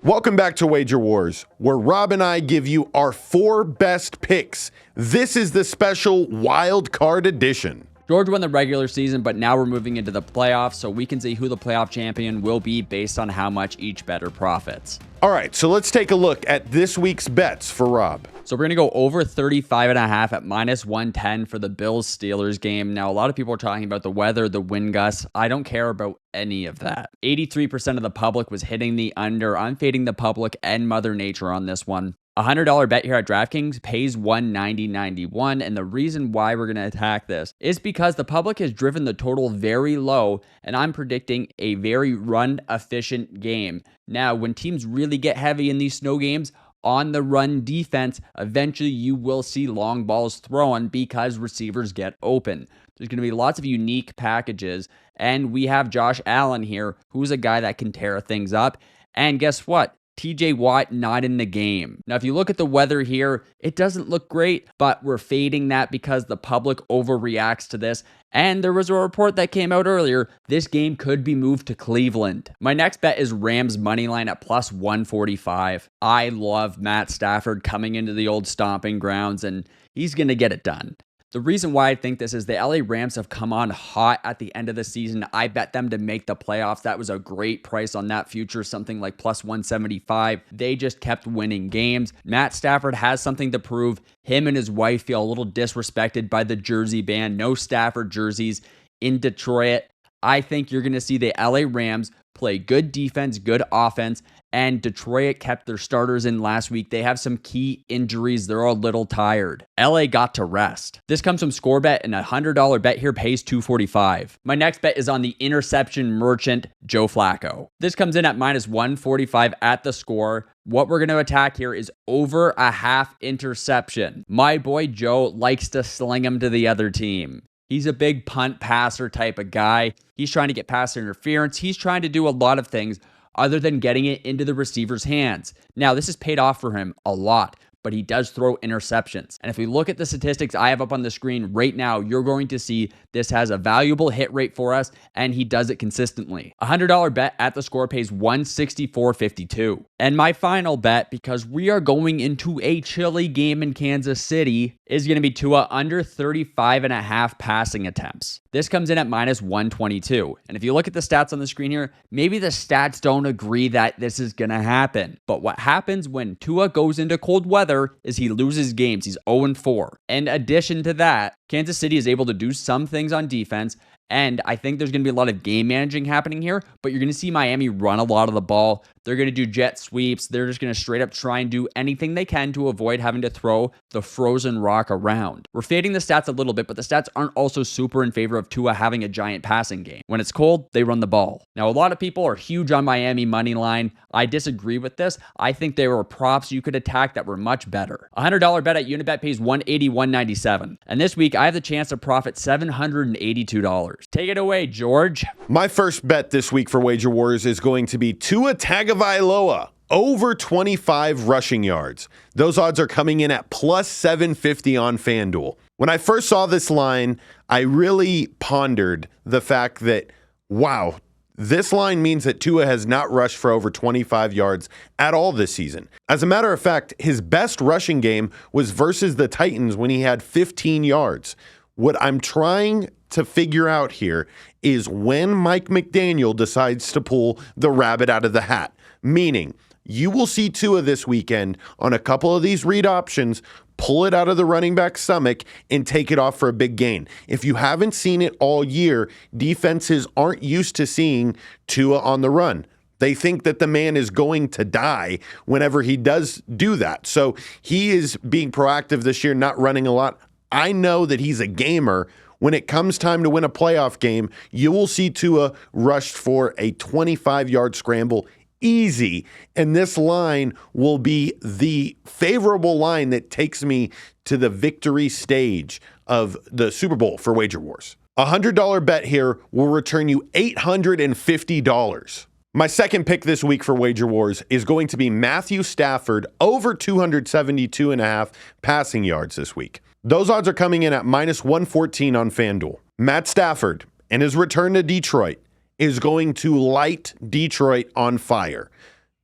Welcome back to Wager Wars, where Rob and I give you our 4 best picks. This is the special wild card edition. George won the regular season, but now we're moving into the playoffs, so we can see who the playoff champion will be based on how much each bettor profits. All right, so let's take a look at this week's bets for Rob. So we're going to go over 35.5 at -110 for the Bills-Steelers game. Now, a lot of people are talking about the weather, the wind gusts. I don't care about any of that. 83% of the public was hitting the under. I'm fading the public and Mother Nature on this one. A $100 bet here at DraftKings pays $190.91, and the reason why we're going to attack this is because the public has driven the total very low, and I'm predicting a very run-efficient game. Now, when teams really get heavy in these snow games, on the run defense, eventually you will see long balls thrown because receivers get open. There's going to be lots of unique packages, and we have Josh Allen here, who's a guy that can tear things up, and guess what? TJ Watt not in the game. Now, if you look at the weather here, it doesn't look great, but we're fading that because the public overreacts to this. And there was a report that came out earlier, this game could be moved to Cleveland. My next bet is Rams moneyline at +145. I love Matt Stafford coming into the old stomping grounds, and he's going to get it done. The reason why I think this is the LA Rams have come on hot at the end of the season. I bet them to make the playoffs. That was a great price on that future, something like +175. They just kept winning games. Matt Stafford has something to prove. Him and his wife feel a little disrespected by the jersey ban. No Stafford jerseys in Detroit. I think you're going to see the LA Rams play good defense, good offense, and Detroit kept their starters in last week. They have some key injuries. They're a little tired. LA got to rest. This comes from ScoreBet, and a $100 bet here pays $245. My next bet is on the interception merchant, Joe Flacco. This comes in at -145 at the score. What we're going to attack here is over a half interception. My boy Joe likes to sling them to the other team. He's a big punt passer type of guy. He's trying to get pass interference. He's trying to do a lot of things other than getting it into the receiver's hands. Now, this has paid off for him a lot, but he does throw interceptions. And if we look at the statistics I have up on the screen right now, you're going to see this has a valuable hit rate for us, and he does it consistently. A $100 bet at the score pays $164.52. And my final bet, because we are going into a chilly game in Kansas City, is going to be Tua under 35.5 passing attempts. This comes in at -122. And if you look at the stats on the screen here, maybe the stats don't agree that this is going to happen. But what happens when Tua goes into cold weather is he loses games. He's 0-4. In addition to that, Kansas City is able to do some things on defense, and I think there's going to be a lot of game managing happening here, but you're going to see Miami run a lot of the ball. They're going to do jet sweeps. They're just going to straight up try and do anything they can to avoid having to throw the frozen rock around. We're fading the stats a little bit, but the stats aren't also super in favor of Tua having a giant passing game. When it's cold, they run the ball. Now, a lot of people are huge on Miami money line. I disagree with this. I think there were props you could attack that were much better. A $100 bet at Unibet pays $181.97. And this week, I have the chance to profit $782. Take it away, George. My first bet this week for Wager Wars is going to be Tua Tagovailoa over 25 rushing yards. Those odds are coming in at +750 on FanDuel. When I first saw this line, I really pondered the fact that, wow, this line means that Tua has not rushed for over 25 yards at all this season. As a matter of fact, his best rushing game was versus the Titans when he had 15 yards. What I'm trying to figure out here is when Mike McDaniel decides to pull the rabbit out of the hat. Meaning, you will see Tua this weekend on a couple of these read options, pull it out of the running back's stomach and take it off for a big gain. If you haven't seen it all year, defenses aren't used to seeing Tua on the run. They think that the man is going to die whenever he does do that. So he is being proactive this year, not running a lot. I know that he's a gamer. When it comes time to win a playoff game, you will see Tua rushed for a 25-yard scramble easy, and this line will be the favorable line that takes me to the victory stage of the Super Bowl for Wager Wars. A $100 bet here will return you $850. My second pick this week for Wager Wars is going to be Matthew Stafford over 272.5 passing yards this week. Those odds are coming in at -114 on FanDuel. Matt Stafford and his return to Detroit is going to light Detroit on fire.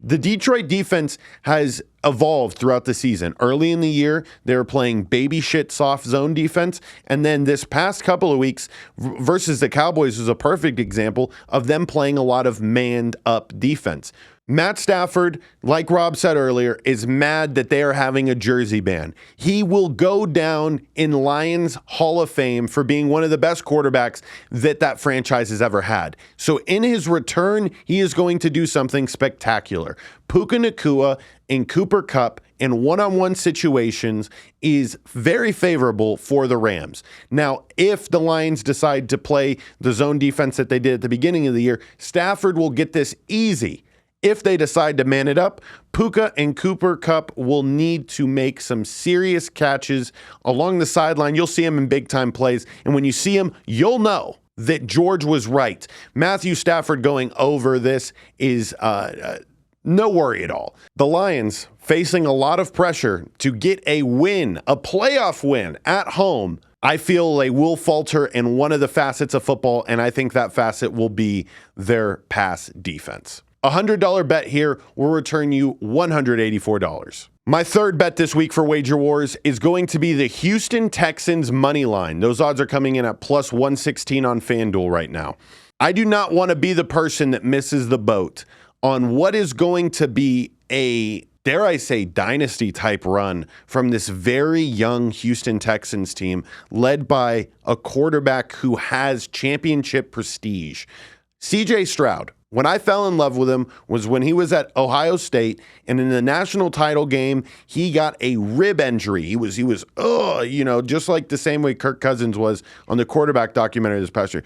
The Detroit defense has evolved throughout the season. Early in the year, they were playing baby shit soft zone defense. And then this past couple of weeks versus the Cowboys was a perfect example of them playing a lot of manned up defense. Matt Stafford, like Rob said earlier, is mad that they are having a jersey ban. He will go down in Lions Hall of Fame for being one of the best quarterbacks that franchise has ever had. So in his return, he is going to do something spectacular. Puka Nacua and Cooper Kupp in one-on-one situations is very favorable for the Rams. Now, if the Lions decide to play the zone defense that they did at the beginning of the year, Stafford will get this easy. If they decide to man it up, Puka and Cooper Kupp will need to make some serious catches along the sideline. You'll see him in big-time plays, and when you see him, you'll know that George was right. Matthew Stafford going over this is no worry at all. The Lions facing a lot of pressure to get a win, a playoff win at home. I feel they will falter in one of the facets of football, and I think that facet will be their pass defense. A $100 bet here will return you $184. My third bet this week for Wager Wars is going to be the Houston Texans money line. Those odds are coming in at plus 116 on FanDuel right now. I do not want to be the person that misses the boat on what is going to be a, dare I say, dynasty type run from this very young Houston Texans team led by a quarterback who has championship prestige. CJ Stroud. When I fell in love with him was when he was at Ohio State, and in the national title game, he got a rib injury. He was, just like the same way Kirk Cousins was on the quarterback documentary this past year.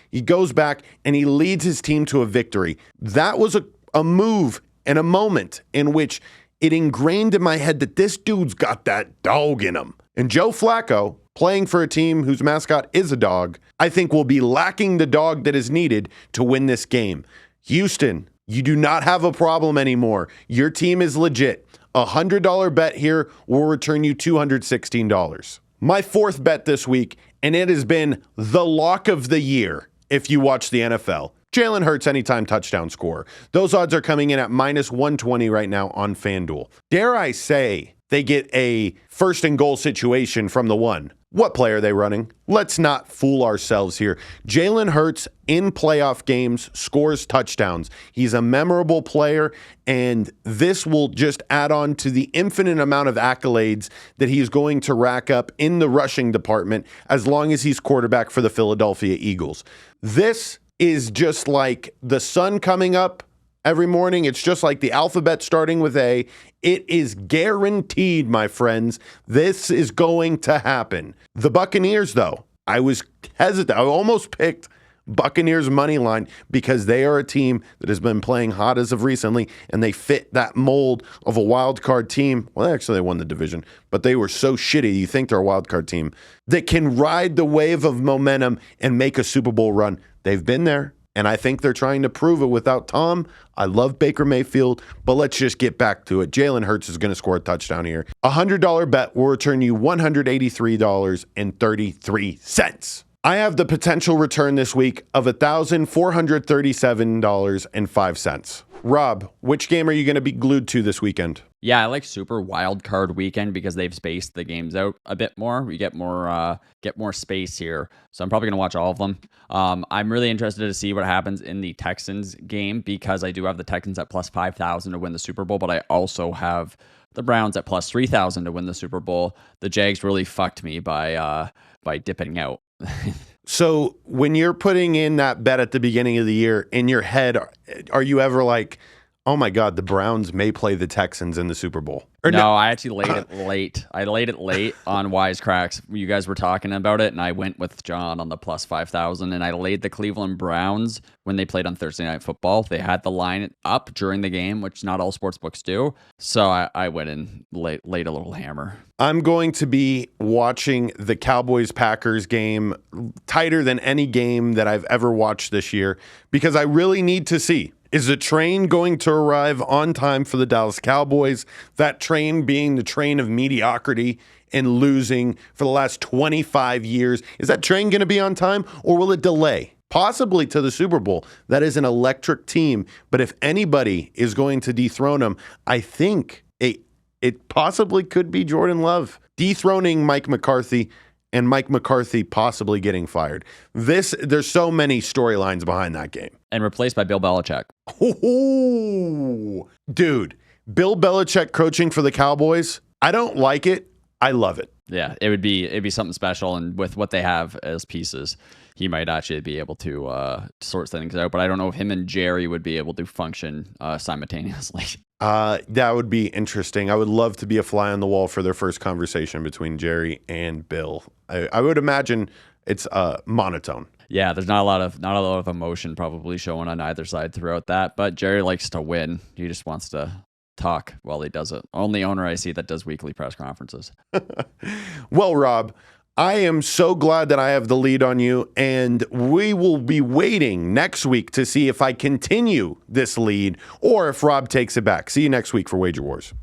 He goes back and he leads his team to a victory. That was a move and a moment in which it ingrained in my head that this dude's got that dog in him. And Joe Flacco, playing for a team whose mascot is a dog, I think will be lacking the dog that is needed to win this game. Houston, you do not have a problem anymore. Your team is legit. A $100 bet here will return you $216. My fourth bet this week, and it has been the lock of the year if you watch the NFL. Jalen Hurts anytime touchdown scorer. Those odds are coming in at minus 120 right now on FanDuel. Dare I say they get a first and goal situation from the one? What play are they running? Let's not fool ourselves here. Jalen Hurts in playoff games scores touchdowns. He's a memorable player, and this will just add on to the infinite amount of accolades that he's going to rack up in the rushing department as long as he's quarterback for the Philadelphia Eagles. This is just like the sun coming up every morning. It's just like the alphabet starting with A. It is guaranteed, my friends. This is going to happen. The Buccaneers, though, I was hesitant. I almost picked Buccaneers money line because they are a team that has been playing hot as of recently, and they fit that mold of a wild card team. Well, actually, they won the division, but they were so shitty. You think they're a wild card team that can ride the wave of momentum and make a Super Bowl run. They've been there. And I think they're trying to prove it without Tom. I love Baker Mayfield, but let's just get back to it. Jalen Hurts is going to score a touchdown here. A $100 bet will return you $183.33. I have the potential return this week of $1,437.05. Rob, which game are you going to be glued to this weekend? Yeah, I like super wild card weekend because they've spaced the games out a bit more. We get more space here, so I'm probably gonna watch all of them. I'm really interested to see what happens in the Texans game because I do have the Texans at plus 5,000 to win the Super Bowl, but I also have the Browns at plus 3,000 to win the Super Bowl. The Jags really fucked me by dipping out. So when you're putting in that bet at the beginning of the year, in your head, are you ever like, oh my God, the Browns may play the Texans in the Super Bowl? Or no, I actually laid it late. I laid it late on Wisecracks. You guys were talking about it, and I went with John on the plus 5,000, and I laid the Cleveland Browns when they played on Thursday Night Football. They had the line up during the game, which not all sports books do. So I went and laid a little hammer. I'm going to be watching the Cowboys-Packers game tighter than any game that I've ever watched this year because I really need to see, is the train going to arrive on time for the Dallas Cowboys? That train being the train of mediocrity and losing for the last 25 years. Is that train going to be on time or will it delay? possibly to the Super Bowl. That is an electric team. But if anybody is going to dethrone them, I think it possibly could be Jordan Love dethroning Mike McCarthy and Mike McCarthy possibly getting fired. There's so many storylines behind that game. And replaced by Bill Belichick. Oh, dude, Bill Belichick coaching for the Cowboys. I don't like it. I love it. Yeah, it'd be something special, and with what they have as pieces, he might actually be able to sort things out. But I don't know if him and Jerry would be able to function simultaneously. That would be interesting. I would love to be a fly on the wall for their first conversation between Jerry and Bill. I would imagine it's monotone. Yeah, there's not a lot of emotion probably showing on either side throughout that. But Jerry likes to win. He just wants to talk while he does it. Only owner I see that does weekly press conferences. Well, Rob, I am so glad that I have the lead on you, and we will be waiting next week to see if I continue this lead or if Rob takes it back. See you next week for Wager Wars.